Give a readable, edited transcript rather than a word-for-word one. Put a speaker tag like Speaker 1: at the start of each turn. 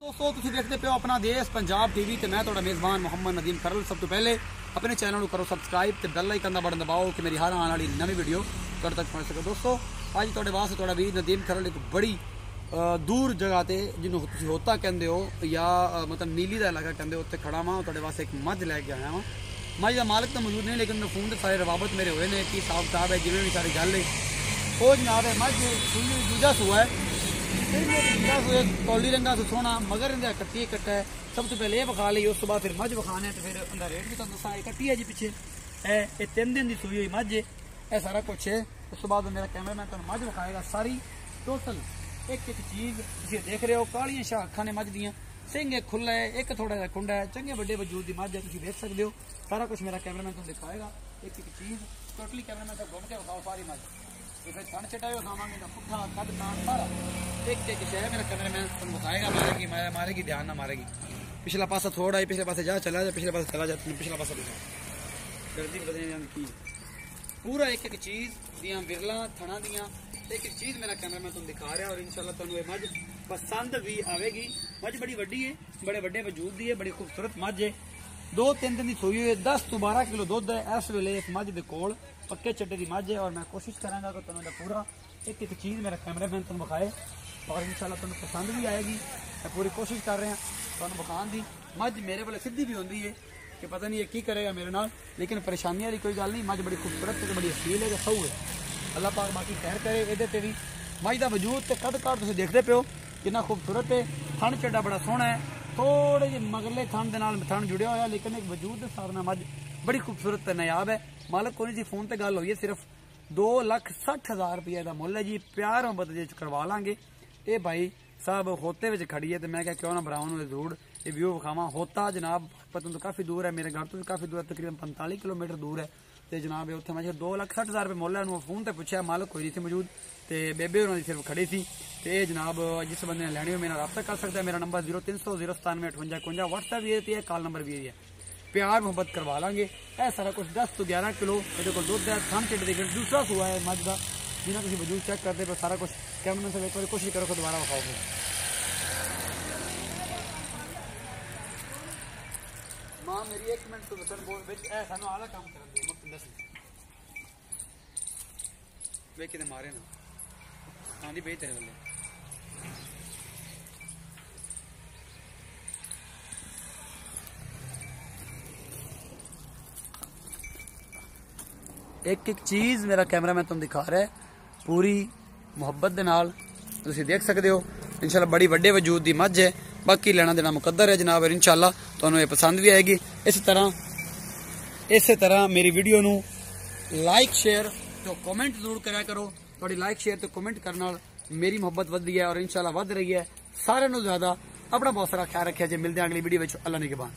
Speaker 1: दोस्तों तुम देखते पे हो अपना देश पंजाब टीवी ते मैं थोड़ा मेज़बान मोहम्मद नदीम खरल। सब तो पहले अपने चैनल को करो सब्सक्राइब ते बेल आइकन दा बटन दबाओ कि मेरी हर आने वाली नवी वीडियो तुहाडे तक पहुंच सके। दोस्तों अज तुहाडे वास्ते थोड़ा भी नदीम खरल एक बड़ी दूर जगह ते जिन्हों तुसीं होता कहंदे हो या मतलब नीली का इलाका कहंदे हो उत्ते खड़ा वां। तुहाडे वास्ते एक मझ लैके आया वां। मझ का मालिक तो मौजूद नहीं लेकिन फोन ते सारे रवाबत मेरे होए ने कि हिसाब किताब है जिवें भी सारी गल है वो जनाब है। मझ दूजा सूआ है कौली रंगा से सोना मगर इंदा कट्टी कट्टा है। सब तो पहले ये विखा ली उस बाद फिर मझ विखाने तो फिर इंदा रेट भी तुहानूं दस्सां। कट्टी है जी पिछे है ये 3 दिन की सूई हुई मझ है ये सारा कुछ है। उस बाद मेरा कैमरा मैन तुहानूं मझ विखाएगा सारी टोटल एक एक चीज़ तुसीं देख रहे हो। कालियां शाह अखां ने मझ दियां सिंह एक खुला है एक थोड़ा जिहा खुंडा है चंगे बड़े वजूद की मझ है तुसीं देख सकते हो। सारा कुछ मेरा कैमरा मैन तुहानूं दिखाएगा एक एक चीज़ टोटली कैमरा मैन घूम के विखाओ सारी मझ फिर थन चटाई खावांगे पुट्ठा कद कान सारा एक एक शहर मेरा कैमरा मैन तुहानूं बताएगा। मारेगी ध्यान ना मारेगी। पिछला पासा थोड़ा है पिछले पासे जा चला जा पिछले पासे चला जा पिछला पासा दिखा गर्दी बदलने की पूरा एक एक चीज़ दियां विरला थना दियां एक एक चीज़ मेरा कैमरा मैन तुहानूं दिखा रहा और इंशाल्लाह तुहानूं ये मझ पसंद भी आवेगी। मझ बड़ी वड्डी है बड़े बड़े वजूद दी है बड़ी खूबसूरत मझ है। 2-3 दिन की सोई हुई है 10 तो 12 किलो दुध है इस वेले इस मझ के कोल पक्के चट्टे की मझ है। और मैं कोशिश करांगा कि तुहानूं पूरा एक एक चीज़ मेरा कैमरा मैन तुहानूं विखाए और इंशाल्लाह तुहानूं पसंद भी आएगी। मैं पूरी कोशिश कर रहा तुहानूं विखाण दी। मझ मेरे वाले सीधी भी होंदी है कि पता नहीं ये की करेगा मेरे नाल लेकिन परेशानी वाली कोई गल नहीं। मझ बड़ी खूबसूरत है बड़ी असील है सऊ है अल्लाह पाक बाकी खैर करे। ये भी मझ का वजूद तो कद काट तुसीं देखते पे हो कितना खूबसूरत है। थन चड्डा बड़ा सोहना है थोड़े जे मगरले थन दे नाल थन जुड़िया होया लेकिन एक वजूद के हिसाब नाल मझ बड़ी खूबसूरत नायाब है। मालक कोई जी फोन पर गल हुई है सिर्फ 2,60,000 रुपये का मुल है जी। प्यार मोहब्बत जे करवा लांगे। ये भाई साहब होते में खड़ी है तो मैं क्या क्यों ना भरावां जरूर ये व्यू विखावां। होता जनाब पतन तो काफ़ी दूर है मेरे घर तो काफ़ी दूर है तकरीबन 45 किलोमीटर दूर है तो जनाब उत्थे मैं 2,60,000 रुपये मुल है। फोन पर पूछा मालक कोई नहीं थी मौजूद तो बेबे उन्होंने सिर्फ खड़ी थी तो ये जनाब जिस बंदे ने लैनी हो मेरा रब्ता कर सकता है। मेरा नंबर 0300 097 58 व्हाट्सएप भी है कॉल नंबर भी है। प्यार मोहब्बत करवा लांगे। यह सारा कुछ 10 तो 11 किलो ये को दुध है थन चिट देखिए दूसरा हुआ है मझ का जिन्हें तुम वजूद चेक करते पे सारा कुछ कैमरे से एक बार कोशिश करो कि दोबारा विखाओगे। मां मेरी 1 मिनट तो बसन बोल विच ए सानू आला काम कर दे मुफ्त दस वे किने मारे ना आंदी बे तेरे वाले एक एक चीज़ मेरा कैमरा मैन तुम दिखा रहा है पूरी मुहब्बत दे नाल तुसीं देख सकते हो। इंशाल्लाह बड़ी वड्डे वजूद की मझ है बाकी लेना देना मुकद्दर है जनाब। इंशाल्लाह तुहानूं ये पसंद भी आएगी। इस तरह मेरी वीडियो नूं लाइक शेयर तो कमेंट जरूर करा करो। थोड़ी लाइक शेयर तो कमेंट करने नाल मेरी मुहब्बत वधदी है और इंशाल्लाह वध रही है। सारे नूं ज़्यादा अपना बहुत सारा ख्याल रखिया जे मिलते हैं अगली वीडियो में। अल्लाह निगहबान।